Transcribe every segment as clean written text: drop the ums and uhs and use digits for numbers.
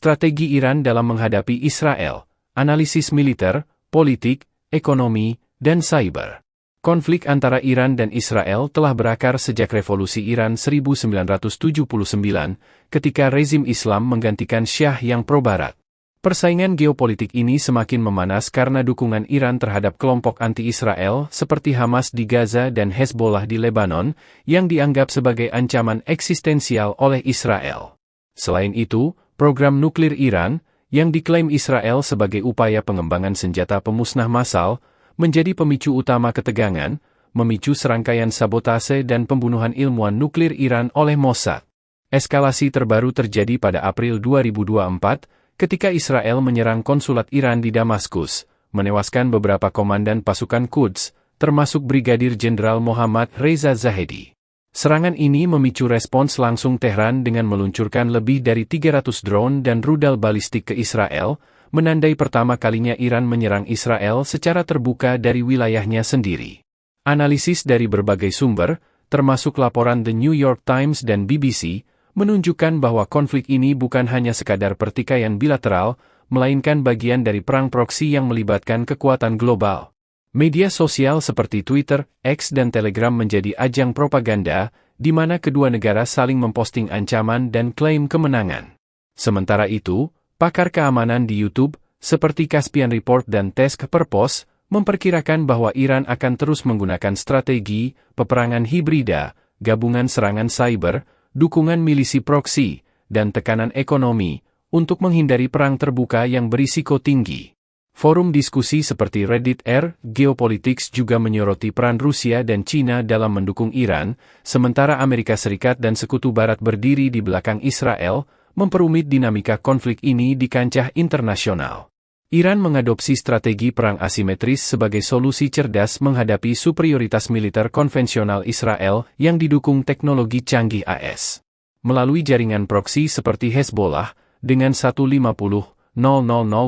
Strategi Iran dalam menghadapi Israel, analisis militer, politik, ekonomi, dan cyber. Konflik antara Iran dan Israel telah berakar sejak Revolusi Iran 1979, ketika rezim Islam menggantikan Syah yang pro-Barat. Persaingan geopolitik ini semakin memanas karena dukungan Iran terhadap kelompok anti-Israel seperti Hamas di Gaza dan Hezbollah di Lebanon, yang dianggap sebagai ancaman eksistensial oleh Israel. Selain itu, program nuklir Iran, yang diklaim Israel sebagai upaya pengembangan senjata pemusnah massal, menjadi pemicu utama ketegangan, memicu serangkaian sabotase dan pembunuhan ilmuwan nuklir Iran oleh Mossad. Eskalasi terbaru terjadi pada April 2024, ketika Israel menyerang konsulat Iran di Damaskus, menewaskan beberapa komandan pasukan Quds, termasuk Brigadir Jenderal Mohammad Reza Zahedi. Serangan ini memicu respons langsung Tehran dengan meluncurkan lebih dari 300 drone dan rudal balistik ke Israel, menandai pertama kalinya Iran menyerang Israel secara terbuka dari wilayahnya sendiri. Analisis dari berbagai sumber, termasuk laporan The New York Times dan BBC, menunjukkan bahwa konflik ini bukan hanya sekadar pertikaian bilateral, melainkan bagian dari perang proksi yang melibatkan kekuatan global. Media sosial seperti Twitter, X dan Telegram menjadi ajang propaganda, di mana kedua negara saling memposting ancaman dan klaim kemenangan. Sementara itu, pakar keamanan di YouTube, seperti Caspian Report dan Task Purpose, memperkirakan bahwa Iran akan terus menggunakan strategi peperangan hibrida, gabungan serangan cyber, dukungan milisi proksi, dan tekanan ekonomi, untuk menghindari perang terbuka yang berisiko tinggi. Forum diskusi seperti Reddit Geopolitics juga menyoroti peran Rusia dan China dalam mendukung Iran, sementara Amerika Serikat dan Sekutu Barat berdiri di belakang Israel, memperumit dinamika konflik ini di kancah internasional. Iran mengadopsi strategi perang asimetris sebagai solusi cerdas menghadapi superioritas militer konvensional Israel yang didukung teknologi canggih AS. Melalui jaringan proksi seperti Hezbollah, dengan 150,000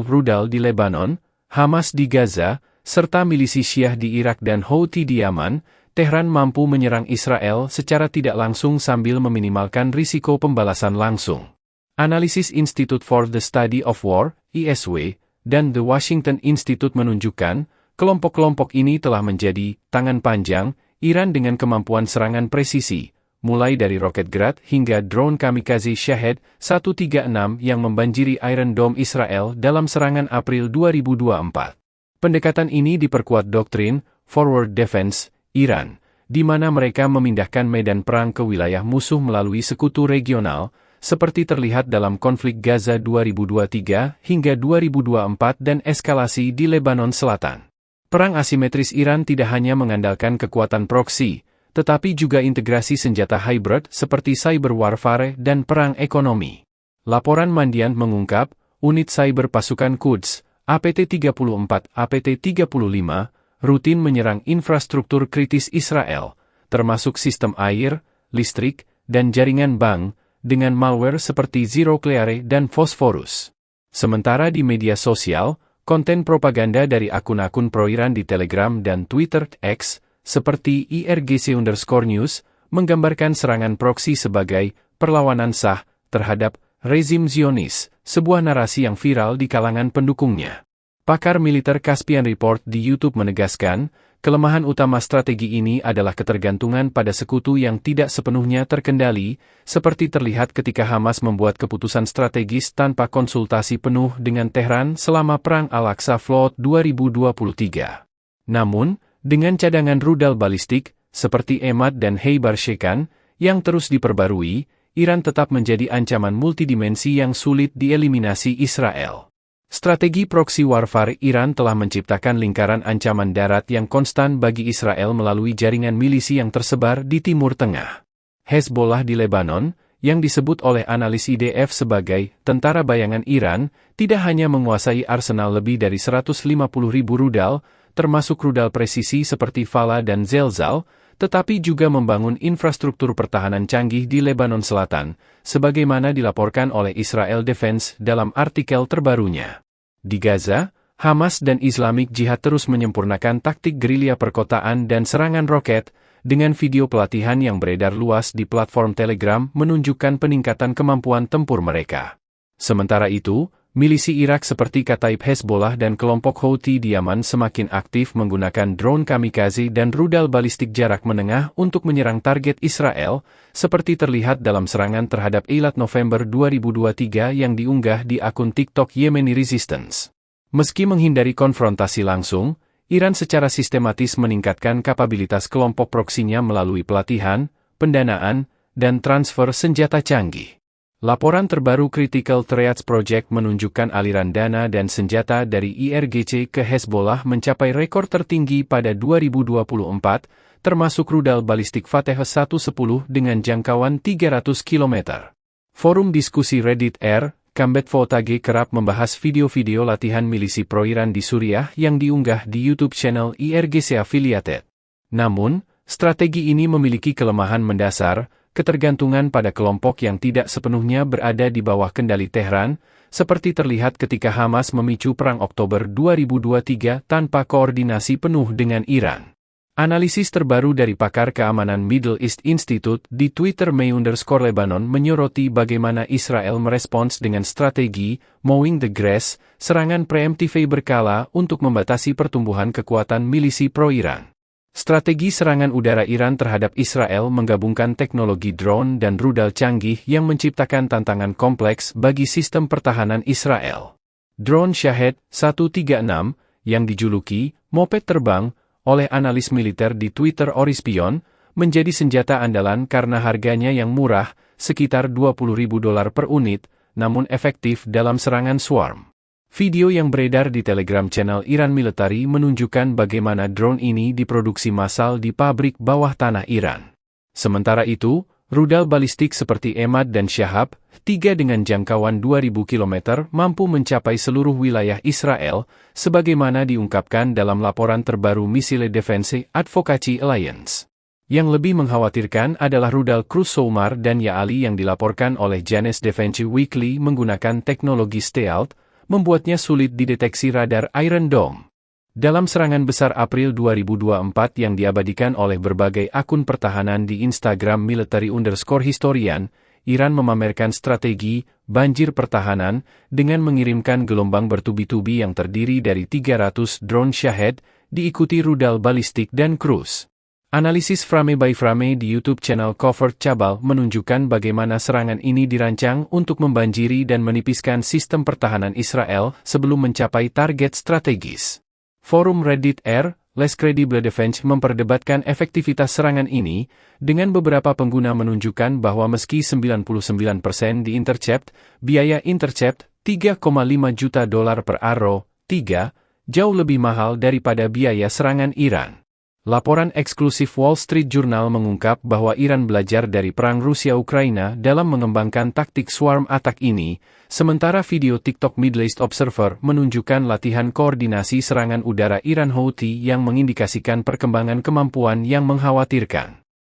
rudal di Lebanon, Hamas di Gaza, serta milisi Syiah di Irak dan Houthi di Yaman, Tehran mampu menyerang Israel secara tidak langsung sambil meminimalkan risiko pembalasan langsung. Analisis Institute for the Study of War, ISW, dan The Washington Institute menunjukkan, kelompok-kelompok ini telah menjadi tangan panjang Iran dengan kemampuan serangan presisi, mulai dari roket Grad hingga drone kamikaze Shahed 136 yang membanjiri Iron Dome Israel dalam serangan April 2024. Pendekatan ini diperkuat doktrin Forward Defense Iran, di mana mereka memindahkan medan perang ke wilayah musuh melalui sekutu regional, seperti terlihat dalam konflik Gaza 2023 hingga 2024 dan eskalasi di Lebanon Selatan. Perang asimetris Iran tidak hanya mengandalkan kekuatan proksi, tetapi juga integrasi senjata hybrid seperti cyber warfare dan perang ekonomi. Laporan Mandiant mengungkap, unit cyber pasukan Quds, APT-34, APT-35, rutin menyerang infrastruktur kritis Israel, termasuk sistem air, listrik, dan jaringan bank, dengan malware seperti ZeroClear dan Phosphorus. Sementara di media sosial, konten propaganda dari akun-akun pro-Iran di Telegram dan Twitter X, seperti IRGC_News, menggambarkan serangan proksi sebagai perlawanan sah terhadap rezim Zionis, sebuah narasi yang viral di kalangan pendukungnya. Pakar militer Caspian Report di YouTube menegaskan, kelemahan utama strategi ini adalah ketergantungan pada sekutu yang tidak sepenuhnya terkendali, seperti terlihat ketika Hamas membuat keputusan strategis tanpa konsultasi penuh dengan Tehran selama Perang Al-Aqsa Flood 2023. Namun, dengan cadangan rudal balistik, seperti Emad dan Heibar Shekan, yang terus diperbarui, Iran tetap menjadi ancaman multidimensi yang sulit dieliminasi Israel. Strategi proxy warfare Iran telah menciptakan lingkaran ancaman darat yang konstan bagi Israel melalui jaringan milisi yang tersebar di Timur Tengah. Hezbollah di Lebanon, yang disebut oleh analis IDF sebagai tentara bayangan Iran, tidak hanya menguasai arsenal lebih dari 150.000 rudal, termasuk rudal presisi seperti Fala dan Zelzal, tetapi juga membangun infrastruktur pertahanan canggih di Lebanon Selatan, sebagaimana dilaporkan oleh Israel Defense dalam artikel terbarunya. Di Gaza, Hamas dan Islamic Jihad terus menyempurnakan taktik gerilya perkotaan dan serangan roket, dengan video pelatihan yang beredar luas di platform Telegram menunjukkan peningkatan kemampuan tempur mereka. Sementara itu, milisi Irak seperti Kataib Hezbollah dan kelompok Houthi di Yaman semakin aktif menggunakan drone kamikaze dan rudal balistik jarak menengah untuk menyerang target Israel, seperti terlihat dalam serangan terhadap Eilat November 2023 yang diunggah di akun TikTok Yemeni Resistance. Meski menghindari konfrontasi langsung, Iran secara sistematis meningkatkan kapabilitas kelompok proksinya melalui pelatihan, pendanaan, dan transfer senjata canggih. Laporan terbaru Critical Threats Project menunjukkan aliran dana dan senjata dari IRGC ke Hezbollah mencapai rekor tertinggi pada 2024, termasuk rudal balistik Fateh 110 dengan jangkauan 300 km. Forum diskusi Reddit Combat Votage kerap membahas video-video latihan milisi pro-Iran di Suriah yang diunggah di YouTube channel IRGC Affiliated. Namun, strategi ini memiliki kelemahan mendasar, ketergantungan pada kelompok yang tidak sepenuhnya berada di bawah kendali Tehran, seperti terlihat ketika Hamas memicu Perang Oktober 2023 tanpa koordinasi penuh dengan Iran. Analisis terbaru dari pakar keamanan Middle East Institute di Twitter May_Lebanon menyoroti bagaimana Israel merespons dengan strategi mowing the grass, serangan preemptif berkala untuk membatasi pertumbuhan kekuatan milisi pro-Iran. Strategi serangan udara Iran terhadap Israel menggabungkan teknologi drone dan rudal canggih yang menciptakan tantangan kompleks bagi sistem pertahanan Israel. Drone Shahed 136, yang dijuluki moped terbang oleh analis militer di Twitter Orispion, menjadi senjata andalan karena harganya yang murah, sekitar $20.000 per unit, namun efektif dalam serangan swarm. Video yang beredar di Telegram channel Iran Military menunjukkan bagaimana drone ini diproduksi massal di pabrik bawah tanah Iran. Sementara itu, rudal balistik seperti Emad dan Shahab, 3 dengan jangkauan 2.000 km mampu mencapai seluruh wilayah Israel, sebagaimana diungkapkan dalam laporan terbaru Missile Defense Advocacy Alliance. Yang lebih mengkhawatirkan adalah rudal cruise Soumar dan Ya'ali yang dilaporkan oleh Janez Defense Weekly menggunakan teknologi stealth, membuatnya sulit dideteksi radar Iron Dome. Dalam serangan besar April 2024 yang diabadikan oleh berbagai akun pertahanan di Instagram military_historian, Iran memamerkan strategi banjir pertahanan dengan mengirimkan gelombang bertubi-tubi yang terdiri dari 300 drone Shahed, diikuti rudal balistik dan cruise. Analisis frame by frame di YouTube channel Covert Cabal menunjukkan bagaimana serangan ini dirancang untuk membanjiri dan menipiskan sistem pertahanan Israel sebelum mencapai target strategis. Forum Reddit Less Credible Defense memperdebatkan efektivitas serangan ini, dengan beberapa pengguna menunjukkan bahwa meski 99% di-intercept, biaya intercept $3,5 juta per Arrow 3, jauh lebih mahal daripada biaya serangan Iran. Laporan eksklusif Wall Street Journal mengungkap bahwa Iran belajar dari perang Rusia-Ukraina dalam mengembangkan taktik swarm attack ini, sementara video TikTok Middle East Observer menunjukkan latihan koordinasi serangan udara Iran Houthi yang mengindikasikan perkembangan kemampuan yang mengkhawatirkan.